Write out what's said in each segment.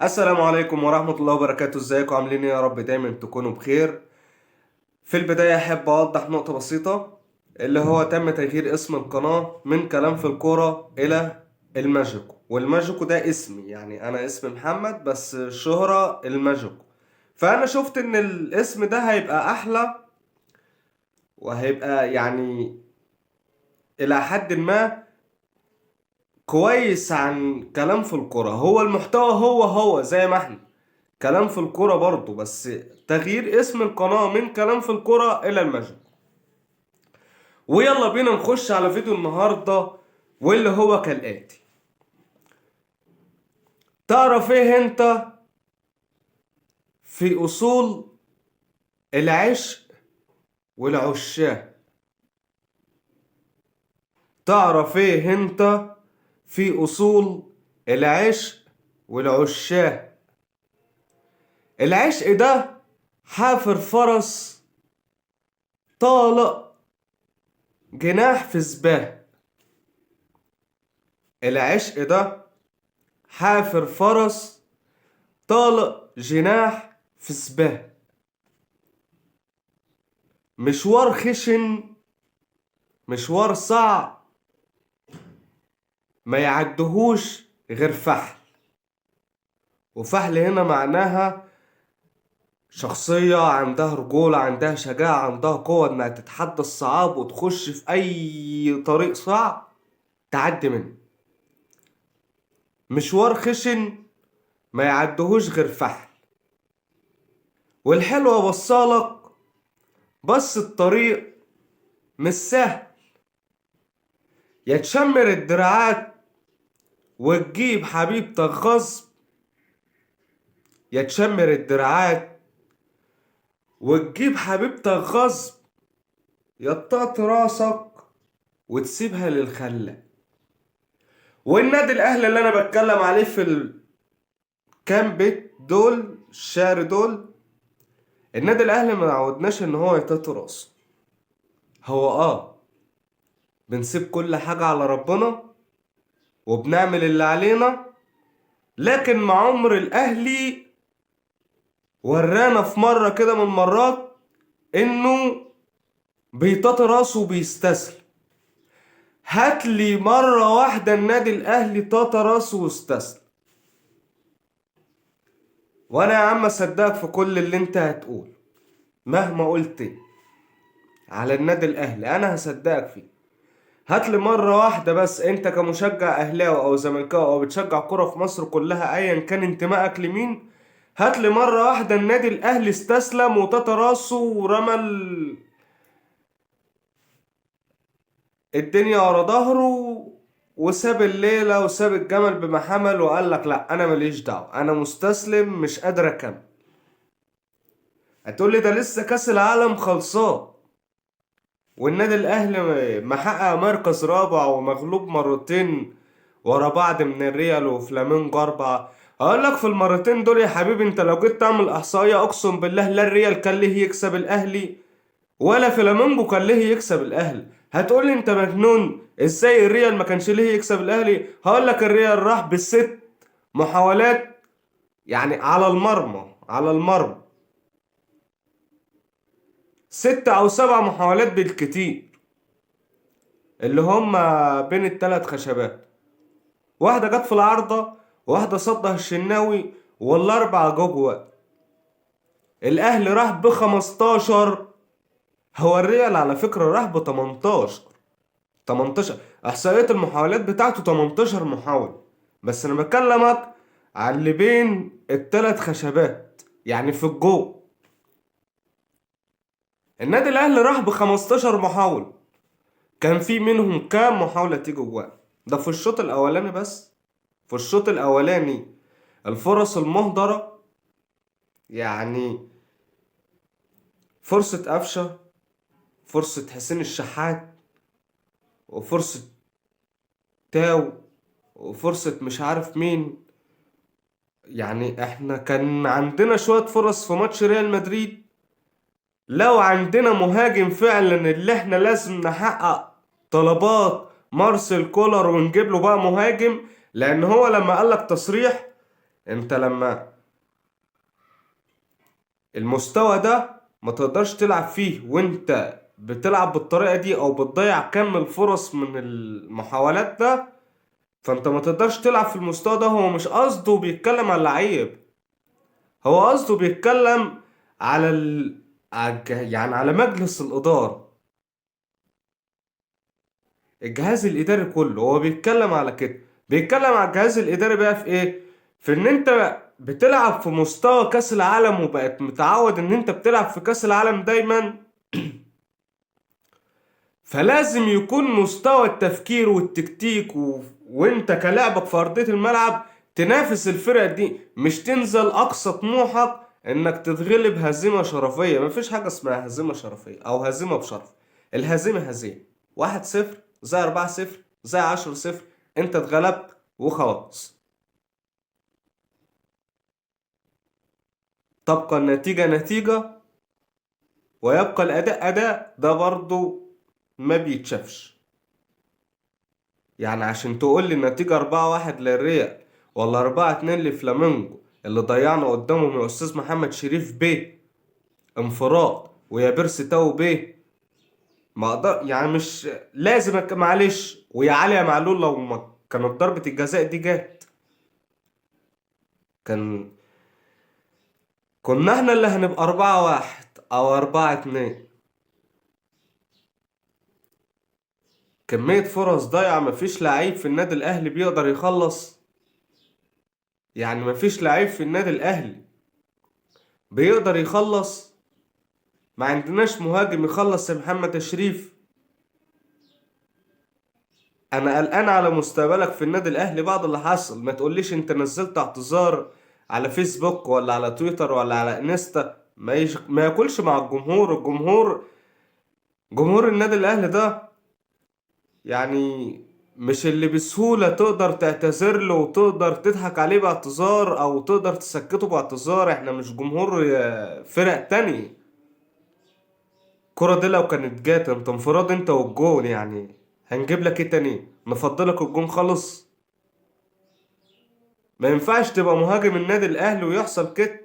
السلام عليكم ورحمة الله وبركاته. ازيكم عاملين ايه؟ يا رب دايما تكونوا بخير. في البداية احب اوضح نقطة بسيطة، اللي هو تم تغيير اسم القناة من كلام في الكورة الى الماجيكو. والماجيكو ده اسمي، يعني انا اسمي محمد بس الشهرة الماجيكو. فانا شفت ان الاسم ده هيبقى احلى، وهيبقى يعني الى حد ما كويس عن كلام في الكورة. هو المحتوى هو زي ما احنا كلام في الكورة برضه، بس تغيير اسم القناة من كلام في الكورة إلى المجد. ويلا بينا نخش على فيديو النهاردة، واللي هو كالآتي. تعرف ايه انت في أصول العشق والعشاق؟ تعرف ايه انت في أصول العشق والعشاق؟ العشق ده حافر فرس طالق جناح في سباه. العشق ده حافر فرس طالق جناح في سباه. مشوار خشن، مشوار صعب، ما يعدهوش غير فحل. وفحل هنا معناها شخصية عندها رجولة، عندها شجاعة، عندها قوة انها تتحدى الصعاب وتخش في اي طريق صعب تعدي منه. مشوار خشن ما يعدهوش غير فحل. والحلوة وصلك، بس الطريق مش سهل. يا تشمر الدراعات وتجيب حبيبتك غصب، يا تشمر الدراعات وتجيب حبيبتك غصب، يا تطاط راسك وتسيبها للخلة. والنادي الاهلي اللي انا بتكلم عليه في الكام بيت دول، الشعر دول، النادي الاهلي ما عودناش ان هو يطاط راسه. هو بنسيب كل حاجة على ربنا وبنعمل اللي علينا، لكن مع عمر الاهلي ورانا في مرة كده من المرات انه بيطاط راسه وبيستسلم. هاتلي مرة واحدة النادي الأهلي طاطا راسه واستسلم، وأنا يا عم أصدقك في كل اللي أنت هتقول. مهما قلت على النادي الأهلي أنا هصدقك فيه. هاتلي مرة واحدة بس أنت كمشجع أهلاوي أو زملكاوي أو بتشجع كرة في مصر كلها أيا كان انتمائك لمين، هاتلي مرة واحدة النادي الأهلي استسلم وطاطا راسه ورمى الدنيا ورا ظهره وساب الليلة وساب الجمل بما حمل وقال لك لا انا ماليش دعوة، انا مستسلم مش قادر اكمل. هتقول لي ده لسه كاس العالم خلصان والنادي الاهلي محقق مركز رابع ومغلوب مرتين ورا بعض من الريال وفلامينجو اربعة. اقول لك في المرتين دول يا حبيبي، انت لو جيت تعمل احصائية اقسم بالله لا الريال كان ليه يكسب الاهلي ولا فلامينجو كان ليه يكسب الاهلي. هتقولي انت مجنون، ازاي الريال ما كانش ليه يكسب الاهلي؟ هقول لك الريال راح بالست محاولات، يعني على المرمى، على المرمى 6 او 7 محاولات بالكتير، اللي هم بين الثلاث خشبات. واحدة جت في العارضة، واحدة صدها الشناوي، والاربعة جوه. الاهلي راح ب15، هو الريال على فكرة راح ب18. 18 احصائية المحاولات بتاعته 18 محاولة، بس انا بكلمك على اللي بين الثلاث خشبات يعني في الجو. النادي الاهلي راح ب 15 محاولة، كان في منهم كام محاولة تيجي جوان؟ ده في الشوط الاولاني بس. في الشوط الاولاني الفرص المهدرة، يعني فرصة قفشة، فرصة حسين الشحات، وفرصة تاو، وفرصة مش عارف مين. يعني احنا كان عندنا شوية فرص في ماتش ريال مدريد. لو عندنا مهاجم فعلا اللي احنا لازم نحقق طلبات مارسيل كولر ونجيب له بقى مهاجم، لان هو لما قالك تصريح انت لما المستوى ده ما تقدرش تلعب فيه وانت بتلعب بالطريقة دي او بتضيع كم الفرص من المحاولات ده، فانت ما تقدرش تلعب في المستوى ده. هو مش قصده بيتكلم على اللعيب، هو قصده بيتكلم على يعني على مجلس الإدارة، الجهاز الإداري كله. هو بيتكلم على كده، بيتكلم على الجهاز الإداري بقى في إيه؟ في إن أنت بتلعب في مستوى كأس العالم وبقت متعود إن أنت بتلعب في كأس العالم دايما، فلازم يكون مستوى التفكير والتكتيك وأنت كلاعبك في أرضية الملعب تنافس الفرق دي، مش تنزل أقصى طموحك إنك تتغلب هزيمة شرفية. مفيش حاجة اسمها هزيمة شرفية أو هزيمة بشرف. الهزيمة هزيمة، 1-0 زي 4-0 زي 10-0، انت اتغلبت وخلاص. تبقى النتيجة نتيجة ويبقى الأداء أداء، ده برضو ما بيتشافش. يعني عشان تقول لي النتيجة 4-1 للريال ولا 4-2 لفلامينجو اللي ضيعنا قدامهم يا أستاذ محمد شريف بيه انفراد ويا بيرسي تاو بيه، ما أقدر يعني، مش لازم معلش. ويا علي يا معلول لو ما كانت ضربة الجزاء دي جت، كان كنا احنا اللي هنبقى 4-1 أو 4-2. كمية فرص ضايعة، مفيش لعيب في النادي الأهلي بيقدر يخلص. يعني مفيش لعيب في النادي الأهلي بيقدر يخلص. ما عندناش مهاجم يخلص يا محمد شريف. أنا قلقان على مستقبلك في النادي الأهلي بعد اللي حصل. ما تقوليش أنت نزلت اعتذار على فيسبوك ولا على تويتر ولا على انستا، ما ياكلش مع جمهور النادي الأهلي ده. يعني مش اللي بسهولة تقدر تعتذر له وتقدر تضحك عليه باعتذار او تقدر تسكته باعتذار. احنا مش جمهور فرق تاني. الكرة دي لو كانت جات انت انفراد انت والجون، يعني هنجيب لك ايه تاني؟ نفضلك الجون خالص. ما ينفعش تبقى مهاجم النادي الاهلي ويحصل كده.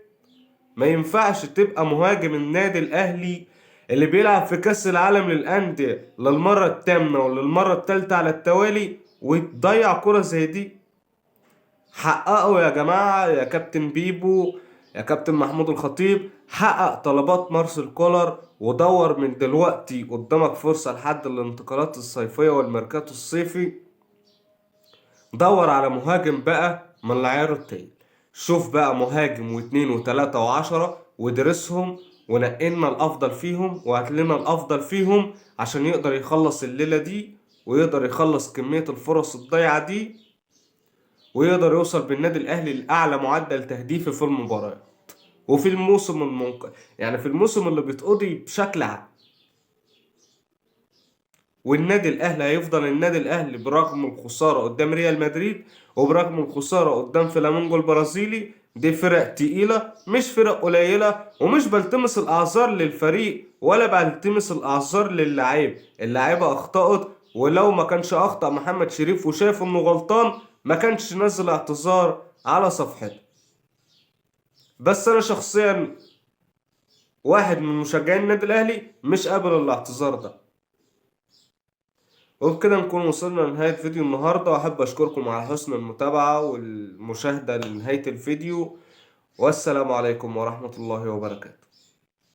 ما ينفعش تبقى مهاجم النادي الاهلي اللي بيلعب في كأس العالم للأندية للمرة الثامنة وللمرة الثالثة على التوالي وتضيع كرة زي دي. حققوا يا جماعة، يا كابتن بيبو، يا كابتن محمود الخطيب، حقق طلبات مارسيل كولر ودور من دلوقتي قدامك فرصة لحد الانتقالات الصيفية والميركاتو الصيفي. دور على مهاجم بقى من العيار التقيل. شوف بقى مهاجم واتنين وتلاتة وعشرة ودرسهم ونقلنا الأفضل فيهم وهاتلنا الأفضل فيهم عشان يقدر يخلص الليلة دي ويقدر يخلص كمية الفرص الضايعة دي ويقدر يوصل بالنادي الاهلي لاعلى معدل تهديفي في المباراه وفي الموسم يعني في الموسم اللي بيتقضي بشكل عام. والنادي الاهلي هيفضل النادي الاهلي برغم الخساره قدام ريال مدريد وبرغم الخساره قدام فلامينجو البرازيلي. دي فرق تقيله مش فرق قليله، ومش بلتمس الاعذار للفريق ولا بلتمس الاعذار للاعيب. اللعيبه اخطأت، ولو ما كانش اخطأ محمد شريف وشايف انه غلطان ما كانش نزل اعتذار على صفحته. بس انا شخصيا واحد من مشجعين النادي الاهلي مش قابل الاعتذار ده. وبكده نكون وصلنا لنهاية فيديو النهاردة، وأحب أشكركم على حسن المتابعة والمشاهدة لنهاية الفيديو، والسلام عليكم ورحمة الله وبركاته.